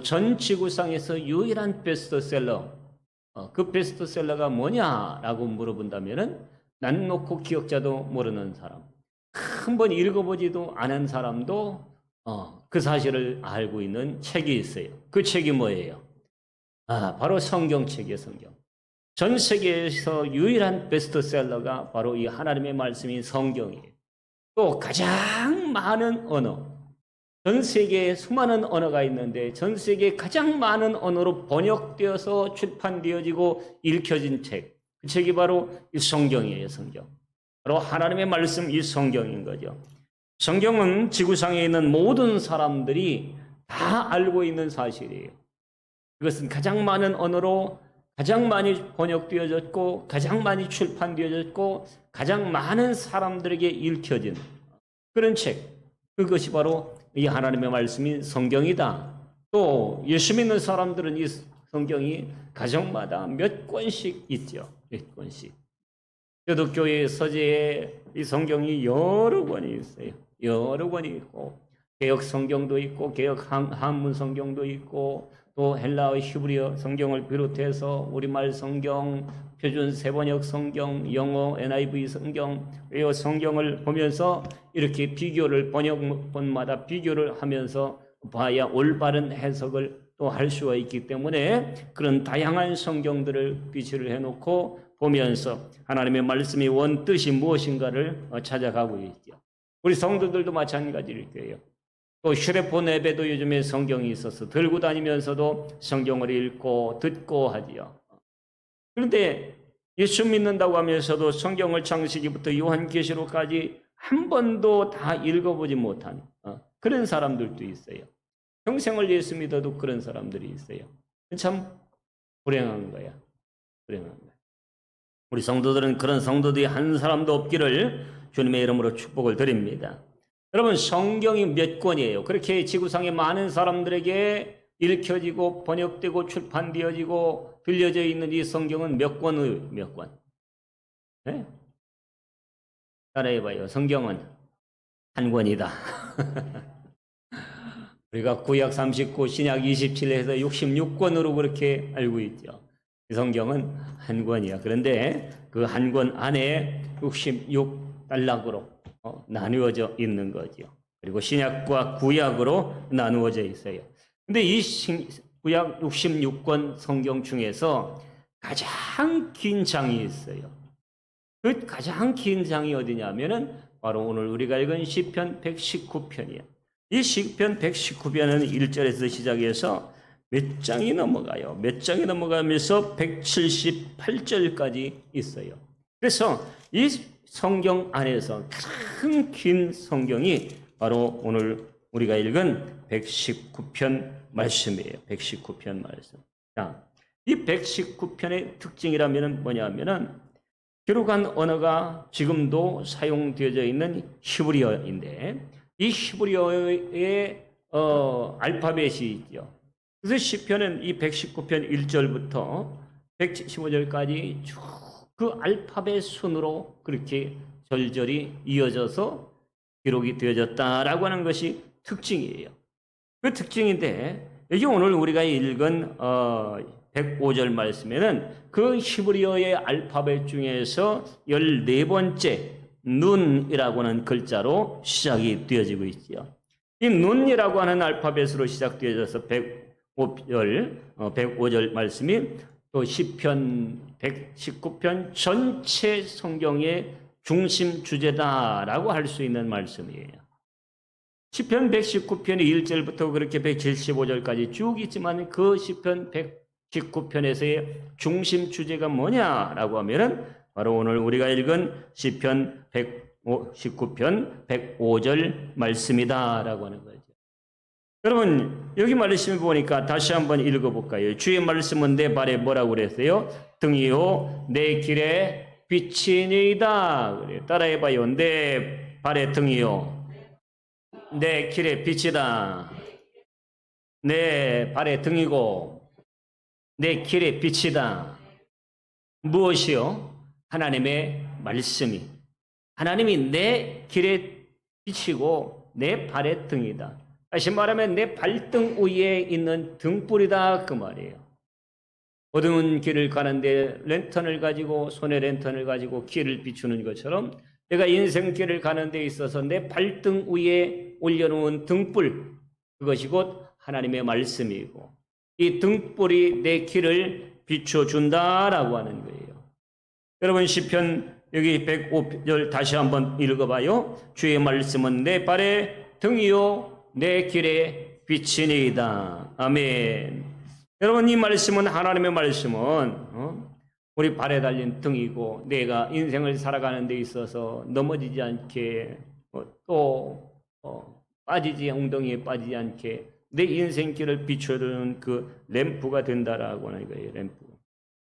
전 지구상에서 유일한 베스트셀러, 그 베스트셀러가 뭐냐라고 물어본다면은 난 놓고 기억자도 모르는 사람, 한 번 읽어보지도 않은 사람도 그 사실을 알고 있는 책이 있어요. 그 책이 뭐예요? 바로 성경책이에요. 성경. 전 세계에서 유일한 베스트셀러가 바로 이 하나님의 말씀인 성경이에요. 또 가장 많은 언어, 전 세계에 수많은 언어가 있는데 전 세계에 가장 많은 언어로 번역되어서 출판되어지고 읽혀진 책, 그 책이 바로 이 성경이에요. 성경. 바로 하나님의 말씀, 이 성경인 거죠. 성경은 지구상에 있는 모든 사람들이 다 알고 있는 사실이에요. 그것은 가장 많은 언어로 가장 많이 번역되어졌고 가장 많이 출판되어졌고 가장 많은 사람들에게 읽혀진 그런 책, 그것이 바로 이 하나님의 말씀인 성경이다. 또 예수 믿는 사람들은 이 성경이 가정마다 몇 권씩 있죠. 몇 권씩. 기독교의 서재에 이 성경이 여러 권이 있어요. 여러 권이 있고 개역 성경도 있고 개역 한문 성경도 있고 또 헬라어 히브리어 성경을 비롯해서 우리말 성경, 표준 세번역 성경, 영어 NIV 성경, 이 성경을 보면서 이렇게 비교를 번역본마다 비교를 하면서 봐야 올바른 해석을 또 할 수가 있기 때문에 그런 다양한 성경들을 비치를 해놓고 보면서 하나님의 말씀이 원 뜻이 무엇인가를 찾아가고 있죠. 우리 성도들도 마찬가지일 거예요. 또 휴대폰 앱에도 요즘에 성경이 있어서 들고 다니면서도 성경을 읽고 듣고 하지요. 그런데 예수 믿는다고 하면서도 성경을 창세기부터 요한계시록까지 한 번도 다 읽어보지 못한 그런 사람들도 있어요. 평생을 예수 믿어도 그런 사람들이 있어요. 참 불행한 거야. 불행한 거야. 우리 성도들은 그런 성도들이 한 사람도 없기를 주님의 이름으로 축복을 드립니다. 여러분, 성경이 몇 권이에요? 그렇게 지구상의 많은 사람들에게 읽혀지고 번역되고 출판되어지고 들려져 있는 이 성경은 몇 권의 몇 권? 네? 따라해봐요. 성경은 한 권이다. 우리가 구약 39, 신약 27 해서 66권으로 그렇게 알고 있죠. 이 성경은 한 권이야. 그런데 그 한 권 안에 66단락으로 나누어져 있는 거죠. 그리고 신약과 구약으로 나누어져 있어요. 근데 이 구약 66권 성경 중에서 가장 긴 장이 있어요. 그 가장 긴 장이 어디냐면은 바로 오늘 우리가 읽은 시편 119편이에요. 이 시편 119편은 1절에서 시작해서 몇 장이 넘어가요. 몇 장이 넘어가면서 178절까지 있어요. 그래서 이 성경 안에서 가장 긴 성경이 바로 오늘 우리가 읽은 119편 말씀이에요. 119편 말씀. 자, 이 119편의 특징이라면 뭐냐면은 기록한 언어가 지금도 사용되어져 있는 히브리어인데 이 히브리어의 알파벳이 있죠. 그래서 시편은 이 119편 1절부터 115절까지 쭉 그 알파벳 순으로 그렇게 절절히 이어져서 기록이 되어졌다라고 하는 것이 특징이에요. 그 특징인데 여기 오늘 우리가 읽은 105절 말씀에는 그 히브리어의 알파벳 중에서 14번째 눈이라고 하는 글자로 시작이 되어지고 있지요. 이 눈이라고 하는 알파벳으로 시작되어져서 105절 말씀이 또 시편 119편 전체 성경의 중심 주제다라고 할 수 있는 말씀이에요. 시편 119편이 1절부터 그렇게 175절까지 쭉 있지만 그 시편 119편에서의 중심 주제가 뭐냐라고 하면은 바로 오늘 우리가 읽은 시편 119편 105절 말씀이다라고 하는 거죠. 여러분, 여기 말씀을 보니까 다시 한번 읽어볼까요? 주의 말씀은 내 발에 뭐라고 그랬어요? 등이요 내 길에 빛이니이다. 따라해봐요. 내 발에 등이요 내 길에 빛이다. 내 발에 등이고 내 길에 빛이다. 무엇이요? 하나님의 말씀이. 하나님이 내 길에 빛이고 내 발에 등이다. 다시 말하면 내 발등 위에 있는 등불이다 그 말이에요. 어두운 길을 가는데 랜턴을 가지고 손에 랜턴을 가지고 길을 비추는 것처럼 내가 인생길을 가는 데 있어서 내 발등 위에 올려놓은 등불, 그것이 곧 하나님의 말씀이고 이 등불이 내 길을 비춰준다라고 하는 거예요. 여러분 시편 여기 105절 다시 한번 읽어봐요. 주의 말씀은 내 발의 등이요 내 길의 빛이니이다. 아멘. 여러분 이 말씀은 하나님의 말씀은 우리 발에 달린 등이고 내가 인생을 살아가는 데 있어서 넘어지지 않게 또 빠지지 엉덩이에 빠지지 않게 내 인생길을 비춰주는 그 램프가 된다라고 하는 거예요. 램프.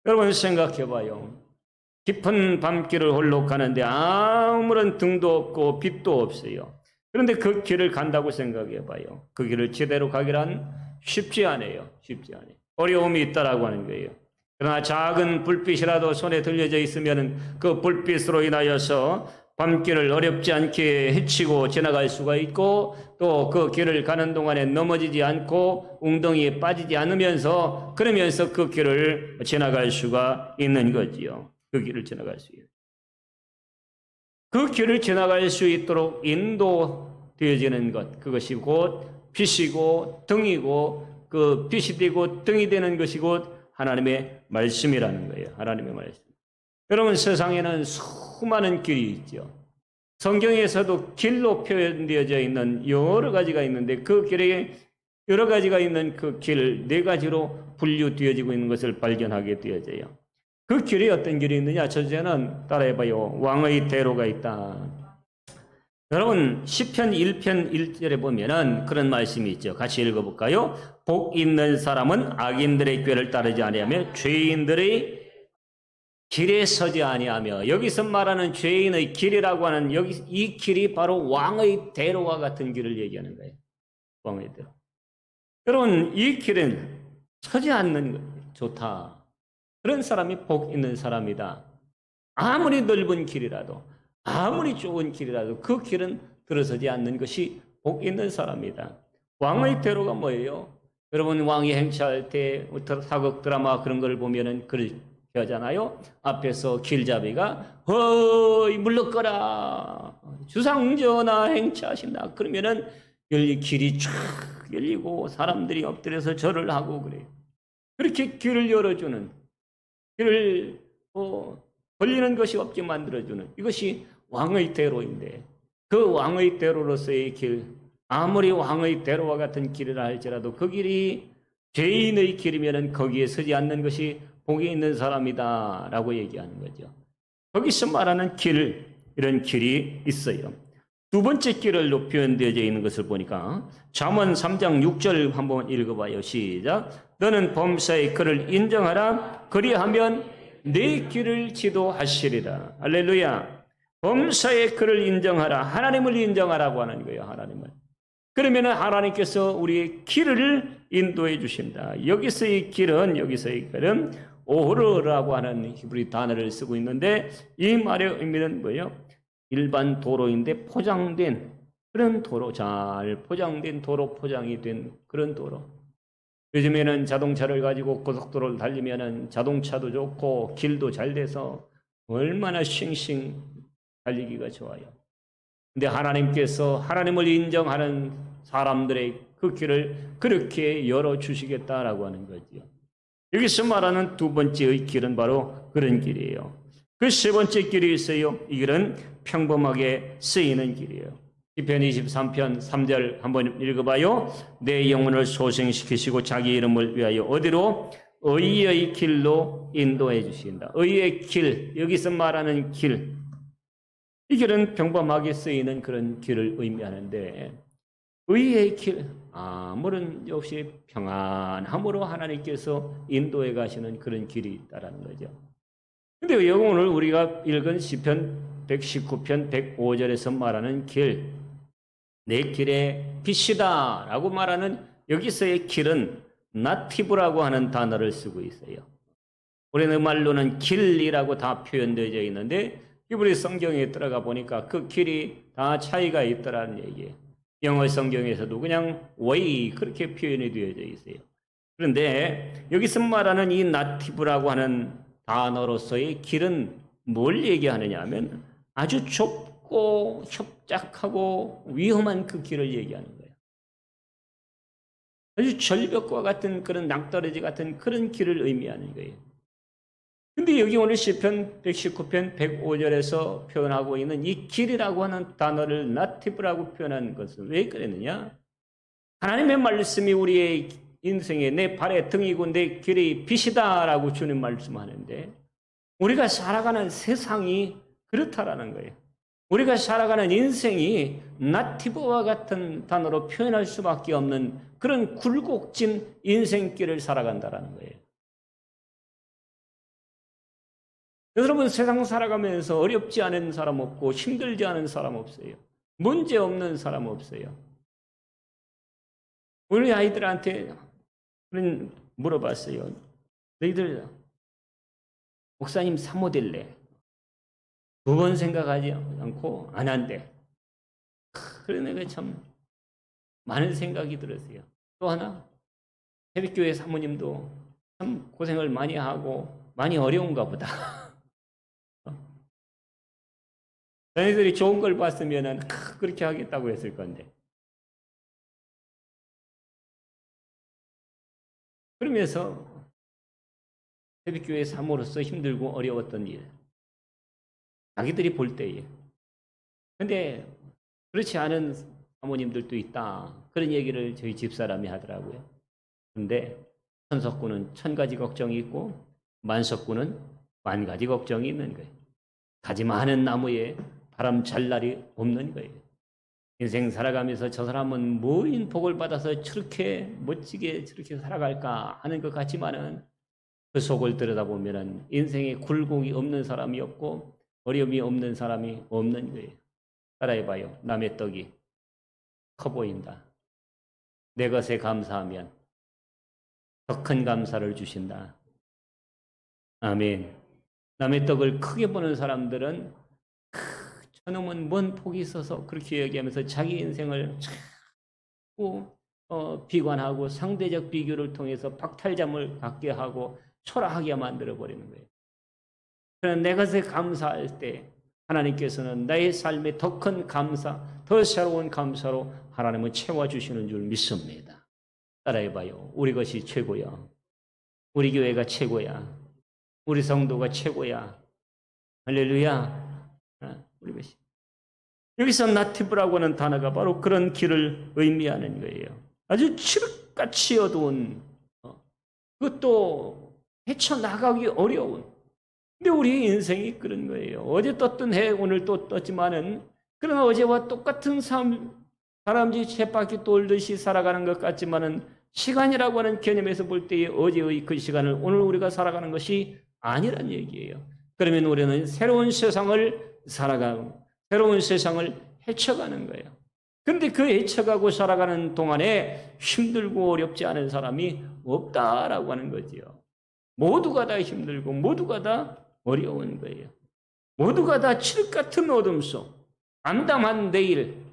여러분 생각해봐요. 깊은 밤길을 홀로 가는데 아무런 등도 없고 빛도 없어요. 그런데 그 길을 간다고 생각해봐요. 그 길을 제대로 가기란 쉽지 않아요. 쉽지 않아요. 어려움이 있다라고 하는 거예요. 그러나 작은 불빛이라도 손에 들려져 있으면 그 불빛으로 인하여서 밤길을 어렵지 않게 헤치고 지나갈 수가 있고 또 그 길을 가는 동안에 넘어지지 않고 웅덩이에 빠지지 않으면서 그러면서 그 길을 지나갈 수가 있는 거지요. 그 길을 지나갈 수 있어요. 그 길을 지나갈 수 있도록 인도되어지는 것, 그것이 곧 빛이고 등이고 그 빛이 되고 등이 되는 것이 곧 하나님의 말씀이라는 거예요. 하나님의 말씀. 여러분 세상에는 수많은 길이 있죠. 성경에서도 길로 표현되어져 있는 여러 가지가 있는데 그 길에 여러 가지가 있는 그 길 네 가지로 분류되어지고 있는 것을 발견하게 되어져요. 그 길이 어떤 길이 있느냐? 첫째는 따라해봐요. 왕의 대로가 있다. 여러분 시편 1편 1절에 보면은 그런 말씀이 있죠. 같이 읽어볼까요? 복 있는 사람은 악인들의 꾀를 따르지 아니하며 죄인들의 길에 서지 아니하며 여기서 말하는 죄인의 길이라고 하는 여기 이 길이 바로 왕의 대로와 같은 길을 얘기하는 거예요. 왕의 대로. 여러분 이 길은 서지 않는 것 좋다. 그런 사람이 복 있는 사람이다. 아무리 넓은 길이라도 아무리 좋은 길이라도 그 길은 들어서지 않는 것이 복 있는 사람이다. 왕의 대로가 뭐예요? 여러분 왕이 행차할 때 사극 드라마 그런 걸 보면은 그렇게 하잖아요. 앞에서 길잡이가 허이 물러거라 주상전하 행차하신다. 그러면은 길이 쫙 열리고 사람들이 엎드려서 절을 하고 그래요. 그렇게 길을 열어주는 길을 걸리는 것이 없게 만들어주는 이것이 왕의 대로인데 그 왕의 대로로서의 길 아무리 왕의 대로와 같은 길이라 할지라도 그 길이 죄인의 길이면 거기에 서지 않는 것이 복이 있는 사람이다 라고 얘기하는 거죠. 거기서 말하는 길 이런 길이 있어요. 두 번째 길을 표현되어져 있는 것을 보니까 잠언 3장 6절 한번 읽어봐요. 시작. 너는 범사의 그를 인정하라. 그리하면 내 길을 지도하시리라. 할렐루야. 범사의 그를 인정하라. 하나님을 인정하라고 하는 거예요. 하나님을. 그러면 하나님께서 우리의 길을 인도해 주신다. 여기서의 길은 오르라고 하는 히브리 단어를 쓰고 있는데 이 말의 의미는 뭐예요? 일반 도로인데 포장된 그런 도로, 잘 포장된 도로, 포장이 된 그런 도로. 요즘에는 자동차를 가지고 고속도로를 달리면은 자동차도 좋고 길도 잘 돼서 얼마나 싱싱 달리기가 좋아요. 근데 하나님께서 하나님을 인정하는 사람들의 그 길을 그렇게 열어주시겠다라고 하는 거죠. 여기서 말하는 두 번째의 길은 바로 그런 길이에요. 그 세 번째 길이 있어요. 이 길은 평범하게 쓰이는 길이에요. 시편 23편 3절 한번 읽어봐요. 내 영혼을 소생시키시고 자기 이름을 위하여 어디로? 의의 길로 인도해 주신다. 의의 길, 여기서 말하는 길. 이 길은 평범하게 쓰이는 그런 길을 의미하는데 의의 길, 아무런 역시 평안함으로 하나님께서 인도해 가시는 그런 길이 있다는 거죠. 근데 오늘 우리가 읽은 시편 119편 105절에서 말하는 길, 내 길의 빛이다 라고 말하는 여기서의 길은 나티브라고 하는 단어를 쓰고 있어요. 우리는 말로는 길이라고 다 표현되어 있는데 히브리 성경에 들어가 보니까 그 길이 다 차이가 있더라는 얘기예요. 영어 성경에서도 그냥 way 그렇게 표현이 되어져 있어요. 그런데 여기서 말하는 이 나티브라고 하는 단어로서의 길은 뭘 얘기하느냐 하면 아주 좁고 협착하고 위험한 그 길을 얘기하는 거예요. 아주 절벽과 같은 그런 낭떠러지 같은 그런 길을 의미하는 거예요. 근데 여기 오늘 시편 119편 105절에서 표현하고 있는 이 길이라고 하는 단어를 나티브라고 표현한 것은 왜 그랬느냐? 하나님의 말씀이 우리의 인생에 내 발의 등이고 내 길의 빛이다라고 주님 말씀하는데 우리가 살아가는 세상이 그렇다라는 거예요. 우리가 살아가는 인생이 나티브와 같은 단어로 표현할 수밖에 없는 그런 굴곡진 인생길을 살아간다라는 거예요. 여러분 세상 살아가면서 어렵지 않은 사람 없고 힘들지 않은 사람 없어요. 문제 없는 사람 없어요. 우리 아이들한테 물어봤어요. 너희들 목사님 사모 될래? 2번 생각하지 않고 안 한대. 그러니까 참 많은 생각이 들었어요. 또 하나 새벽교회 사모님도 참 고생을 많이 하고 많이 어려운가 보다. 자녀들이 좋은 걸 봤으면 그렇게 하겠다고 했을 건데. 그러면서 새벽교회 사모로서 힘들고 어려웠던 일, 자기들이 볼 때에. 근데 그렇지 않은 사모님들도 있다. 그런 얘기를 저희 집사람이 하더라고요. 근데 천석구는 1000가지 걱정이 있고 만석구는 10,000가지 걱정이 있는 거예요. 가지 많은 나무에 바람 잘 날이 없는 거예요. 인생 살아가면서 저 사람은 뭐인 복을 받아서 저렇게 멋지게 저렇게 살아갈까 하는 것 같지만은 그 속을 들여다보면은 인생에 굴곡이 없는 사람이 없고 어려움이 없는 사람이 없는 거예요. 따라해봐요. 남의 떡이 커 보인다. 내 것에 감사하면 더 큰 감사를 주신다. 아멘. 남의 떡을 크게 보는 사람들은 저놈은 뭔 복이 있어서 그렇게 얘기하면서 자기 인생을 자꾸 비관하고 상대적 비교를 통해서 박탈감을 갖게 하고 초라하게 만들어버리는 거예요. 그러나 내 것에 감사할 때 하나님께서는 나의 삶에 더 큰 감사, 더 새로운 감사로 하나님은 채워주시는 줄 믿습니다. 따라해봐요. 우리 것이 최고야. 우리 교회가 최고야. 우리 성도가 최고야. 할렐루야. 우리 것이. 여기서 나티브라고 하는 단어가 바로 그런 길을 의미하는 거예요. 아주 칠흑같이 어두운, 그것도 헤쳐나가기 어려운. 근데 우리 인생이 그런 거예요. 어제 떴던 해 오늘 또 떴지만은 그러나 어제와 똑같은 사람들이 쳇바퀴 돌듯이 살아가는 것 같지만은 시간이라고 하는 개념에서 볼 때의 어제의 그 시간을 오늘 우리가 살아가는 것이 아니란 얘기예요. 그러면 우리는 새로운 세상을 살아가고 새로운 세상을 헤쳐가는 거예요. 그런데 그 헤쳐가고 살아가는 동안에 힘들고 어렵지 않은 사람이 없다라고 하는 거지요. 모두가 다 힘들고 모두가 다 어려운 거예요. 모두가 다 칠흑 같은 어둠 속 암담한 내일.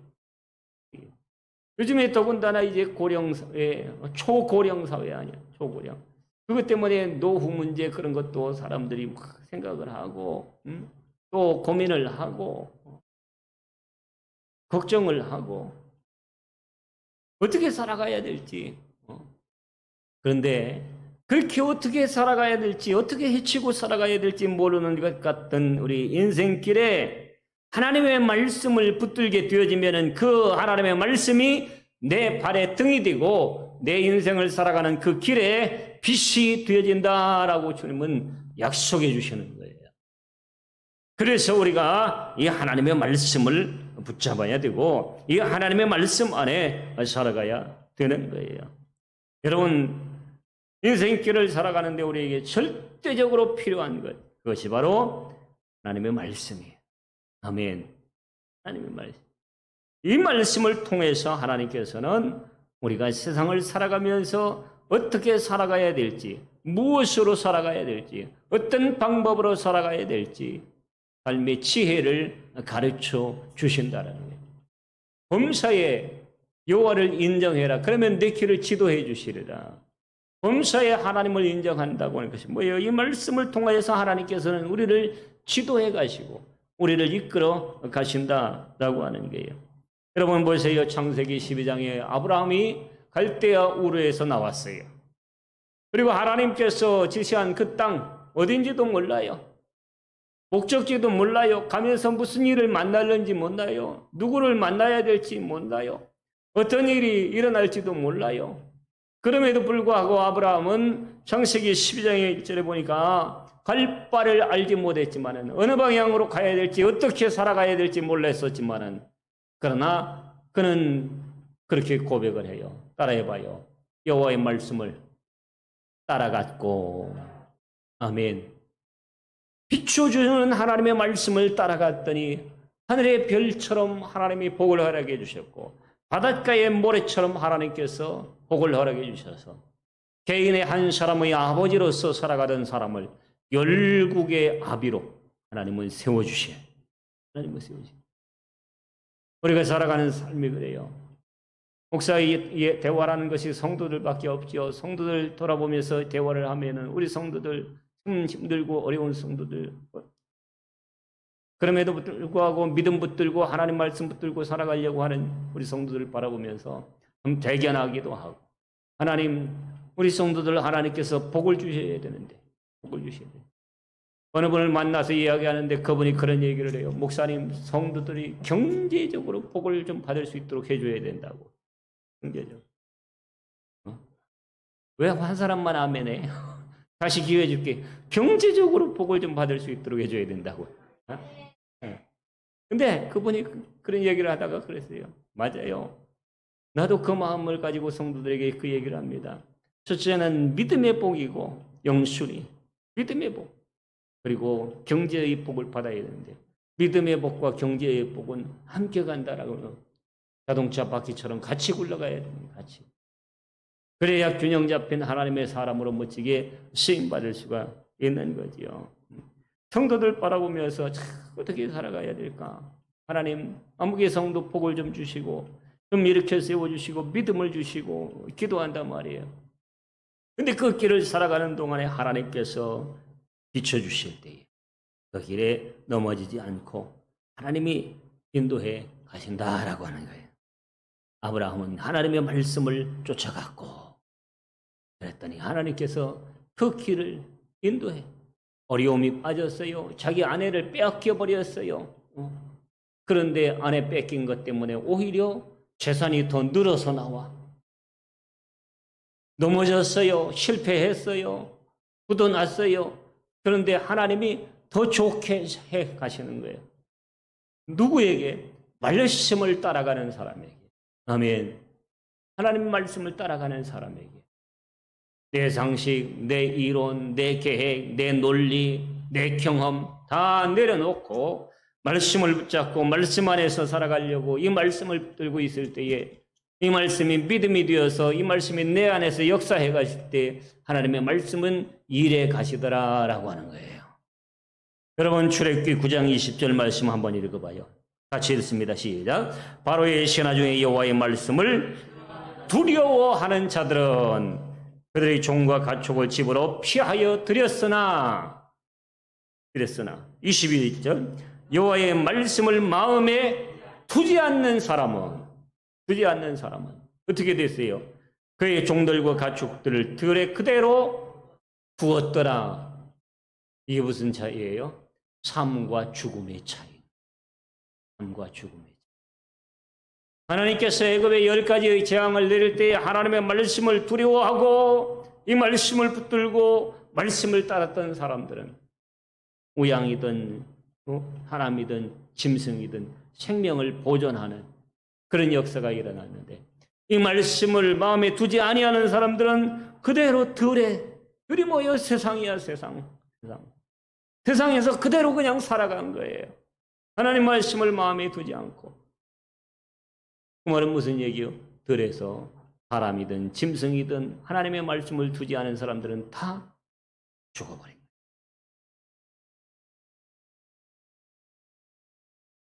요즘에 더군다나 이제 고령 사회, 초고령 사회 아니야. 초고령. 그것 때문에 노후 문제 그런 것도 사람들이 막 생각을 하고 또 고민을 하고 걱정을 하고 어떻게 살아가야 될지. 그런데 그렇게 어떻게 살아가야 될지 어떻게 헤치고 살아가야 될지 모르는 것 같은 우리 인생길에 하나님의 말씀을 붙들게 되어지면 그 하나님의 말씀이 내 발의 등이 되고 내 인생을 살아가는 그 길에 빛이 되어진다라고 주님은 약속해 주시는 거예요. 그래서 우리가 이 하나님의 말씀을 붙잡아야 되고 이 하나님의 말씀 안에 살아가야 되는 거예요. 여러분 인생길을 살아가는데 우리에게 절대적으로 필요한 것 그것이 바로 하나님의 말씀이에요. 아멘. 하나님의 말씀. 이 말씀을 통해서 하나님께서는 우리가 세상을 살아가면서 어떻게 살아가야 될지 무엇으로 살아가야 될지 어떤 방법으로 살아가야 될지 삶의 지혜를 가르쳐 주신다는 거예요. 범사에 여호와를 인정해라. 그러면 내 길을 지도해 주시리라. 범사에 하나님을 인정한다고 하는 것이 뭐예요? 이 말씀을 통하여서 하나님께서는 우리를 지도해 가시고 우리를 이끌어 가신다라고 하는 거예요. 여러분 보세요. 창세기 12장에 아브라함이 갈대아 우르에서 나왔어요. 그리고 하나님께서 지시한 그 땅 어딘지도 몰라요. 목적지도 몰라요. 가면서 무슨 일을 만날는지 몰라요. 누구를 만나야 될지 몰라요. 어떤 일이 일어날지도 몰라요. 그럼에도 불구하고 아브라함은 창세기 12장의 1절에 보니까 갈 바를 알지 못했지만은 어느 방향으로 가야 될지 어떻게 살아가야 될지 몰랐었지만은 그러나 그는 그렇게 고백을 해요. 따라해봐요. 여호와의 말씀을 따라갔고 아멘. 비춰주는 하나님의 말씀을 따라갔더니 하늘의 별처럼 하나님이 복을 허락해 주셨고 바닷가의 모래처럼 하나님께서 복을 허락해 주셔서 개인의 한 사람의 아버지로서 살아가던 사람을 열국의 아비로 하나님은 세워주셔. 하나님은 세워주셔. 우리가 살아가는 삶이 그래요. 목사의 대화라는 것이 성도들밖에 없지요. 성도들 돌아보면서 대화를 하면은 우리 성도들 힘들고 어려운 성도들 그럼에도 불구하고 믿음 붙들고 하나님 말씀 붙들고 살아가려고 하는 우리 성도들을 바라보면서 대견하기도 하고 하나님 우리 성도들 하나님께서 복을 주셔야 되는데 복을 주셔야 돼요. 어느 분을 만나서 이야기하는데 그분이 그런 얘기를 해요. 목사님 성도들이 경제적으로 복을 좀 받을 수 있도록 해줘야 된다고. 경제적으로. 왜 한 사람만 아멘해? 다시 기회 줄게. 경제적으로 복을 좀 받을 수 있도록 해줘야 된다고. 근데 그분이 그런 얘기를 하다가 그랬어요. 맞아요. 나도 그 마음을 가지고 성도들에게 그 얘기를 합니다. 첫째는 믿음의 복이고 영술이 믿음의 복 그리고 경제의 복을 받아야 되는데 믿음의 복과 경제의 복은 함께 간다라고 자동차 바퀴처럼 같이 굴러가야 됩니다. 같이. 그래야 균형 잡힌 하나님의 사람으로 멋지게 쓰임받을 수가 있는 거지요. 성도들 바라보면서 어떻게 살아가야 될까? 하나님 아무개 성도 복을 좀 주시고 좀 일으켜 세워주시고 믿음을 주시고 기도한단 말이에요. 근데 그 길을 살아가는 동안에 하나님께서 비춰주실 때에 그 길에 넘어지지 않고 하나님이 인도해 가신다라고 하는 거예요. 아브라함은 하나님의 말씀을 쫓아갔고 그랬더니 하나님께서 그 길을 인도해 어려움이 빠졌어요. 자기 아내를 빼앗겨 버렸어요. 그런데 아내 뺏긴 것 때문에 오히려 재산이 더 늘어서 나와. 넘어졌어요. 실패했어요. 굳어났어요. 그런데 하나님이 더 좋게 해 가시는 거예요. 누구에게? 말씀을 따라가는 사람에게. 아멘. 하나님 말씀을 따라가는 사람에게. 내 상식, 내 이론, 내 계획, 내 논리, 내 경험 다 내려놓고 말씀을 붙잡고 말씀 안에서 살아가려고 이 말씀을 붙들고 있을 때에 이 말씀이 믿음이 되어서 이 말씀이 내 안에서 역사해 가실 때 하나님의 말씀은 일해 가시더라라고 하는 거예요. 여러분 출애굽기 9장 20절 말씀 한번 읽어봐요. 같이 읽습니다. 시작. 바로의 신하 중에 여호와의 말씀을 두려워하는 자들은 그들의 종과 가축을 집으로 피하여 들였으나 22절 여호와의 말씀을 마음에 두지 않는 사람은 어떻게 됐어요? 그의 종들과 가축들을 들에 그대로 두었더라. 이게 무슨 차이예요? 삶과 죽음의 차이. 삶과 죽음의 차이. 하나님께서 애굽에 10가지의 재앙을 내릴 때 하나님의 말씀을 두려워하고 이 말씀을 붙들고 말씀을 따랐던 사람들은 우양이든 사람이든 짐승이든 생명을 보존하는 그런 역사가 일어났는데 이 말씀을 마음에 두지 아니하는 사람들은 그대로 들이 모여 세상이야 세상. 세상에서 그대로 그냥 살아간 거예요. 하나님 말씀을 마음에 두지 않고. 그 말은 무슨 얘기요? 들에서 사람이든 짐승이든 하나님의 말씀을 두지 않은 사람들은 다 죽어버린 거예요.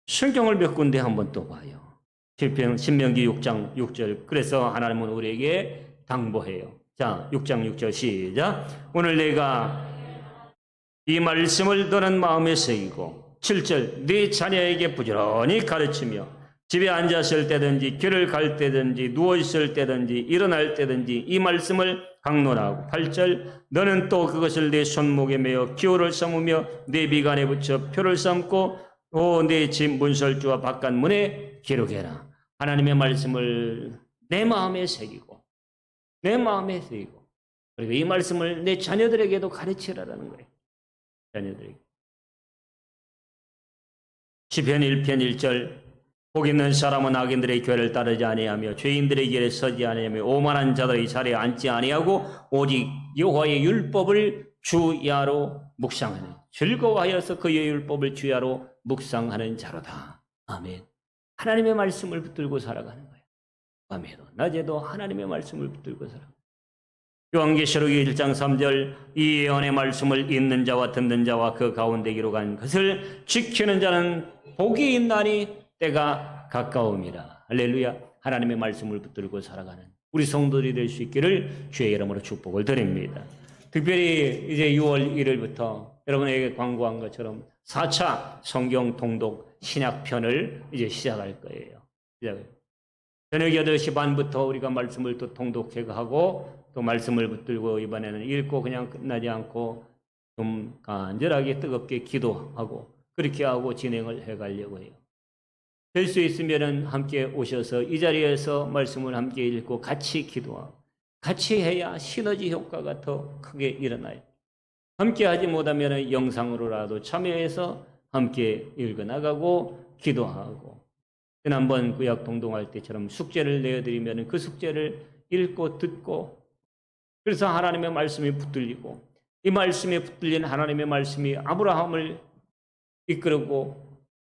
성경을 몇 군데 한번 또 봐요. 신명기 6장 6절. 그래서 하나님은 우리에게 당부해요. 자, 6장 6절 시작. 오늘 내가 이 말씀을 너는 마음에 새기고 7절 네 자녀에게 부지런히 가르치며 집에 앉았을 때든지 길을 갈 때든지 누워있을 때든지 일어날 때든지 이 말씀을 강론하고 8절 너는 또 그것을 내 손목에 매어 기호를 삼으며 내 비간에 붙여 표를 삼고 내 집 문설주와 바깥문에 기록해라. 하나님의 말씀을 내 마음에 새기고 그리고 이 말씀을 내 자녀들에게도 가르치라라는 거예요. 자녀들에게. 시편 1편 1절 복 있는 사람은 악인들의 교회를 따르지 아니하며 죄인들의 길에 서지 아니하며 오만한 자들의 자리에 앉지 아니하고 오직 여호와의 율법을 주야로 묵상하는 즐거워하여서 그의 율법을 주야로 묵상하는 자로다. 아멘. 하나님의 말씀을 붙들고 살아가는 거예요. 밤에도 낮에도 하나님의 말씀을 붙들고 살아가는 거예요. 요한계시록 1장 3절 이 예언의 말씀을 읽는 자와 듣는 자와 그 가운데 기록한 것을 지키는 자는 복이 있나니 때가 가까움이라. 할렐루야. 하나님의 말씀을 붙들고 살아가는 우리 성도들이 될 수 있기를 주의 이름으로 축복을 드립니다. 특별히 이제 6월 1일부터 여러분에게 광고한 것처럼 4차 성경 통독 신약편을 이제 시작할 거예요. 저녁 8시 반부터 우리가 말씀을 또 통독하고 또 말씀을 붙들고 이번에는 읽고 그냥 끝나지 않고 좀 간절하게 뜨겁게 기도하고 그렇게 하고 진행을 해가려고 해요. 될 수 있으면 함께 오셔서 이 자리에서 말씀을 함께 읽고 같이 기도하고 같이 해야 시너지 효과가 더 크게 일어나요. 함께 하지 못하면 영상으로라도 참여해서 함께 읽어나가고 기도하고 지난번 구약 동동할 때처럼 숙제를 내어드리면 그 숙제를 읽고 듣고 그래서 하나님의 말씀이 붙들리고 이 말씀에 붙들린 하나님의 말씀이 아브라함을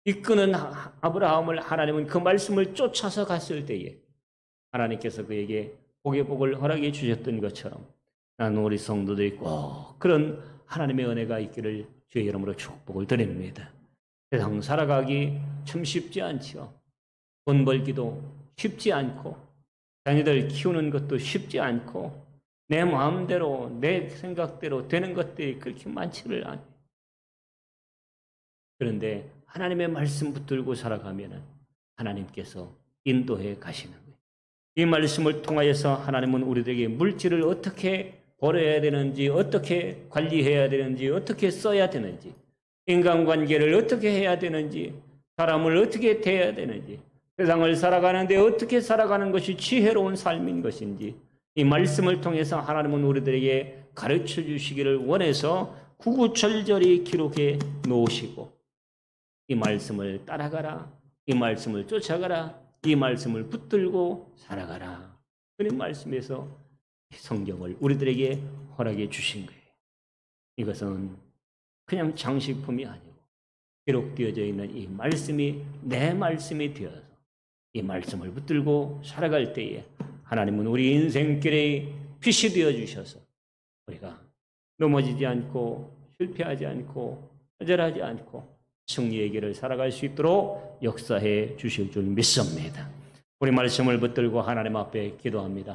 이끄는 아브라함을 하나님은 그 말씀을 쫓아서 갔을 때에 하나님께서 그에게 복의 복을 허락해 주셨던 것처럼 나는 우리 성도들이 꼭 그런 하나님의 은혜가 있기를 주의 이름으로 축복을 드립니다. 세상 살아가기 참 쉽지 않죠. 돈 벌기도 쉽지 않고 자녀들 키우는 것도 쉽지 않고 내 마음대로 내 생각대로 되는 것들이 그렇게 많지를 않아요. 그런데 하나님의 말씀 붙들고 살아가면 하나님께서 인도해 가시는 거예요. 이 말씀을 통하여서 하나님은 우리들에게 물질을 어떻게 벌어야 되는지, 어떻게 관리해야 되는지, 어떻게 써야 되는지, 인간관계를 어떻게 해야 되는지, 사람을 어떻게 대해야 되는지, 세상을 살아가는데 어떻게 살아가는 것이 지혜로운 삶인 것인지 이 말씀을 통해서 하나님은 우리들에게 가르쳐 주시기를 원해서 구구절절히 기록해 놓으시고 이 말씀을 따라가라, 이 말씀을 쫓아가라, 이 말씀을 붙들고 살아가라. 그런 말씀에서 성경을 우리들에게 허락해 주신 거예요. 이것은 그냥 장식품이 아니고 기록되어져 있는 이 말씀이 내 말씀이 되어서 이 말씀을 붙들고 살아갈 때에 하나님은 우리 인생길에 빛이 되어 주셔서 우리가 넘어지지 않고 실패하지 않고 좌절하지 않고 승리의 길을 살아갈 수 있도록 역사해 주실 줄 믿습니다. 우리 말씀을 붙들고 하나님 앞에 기도합니다.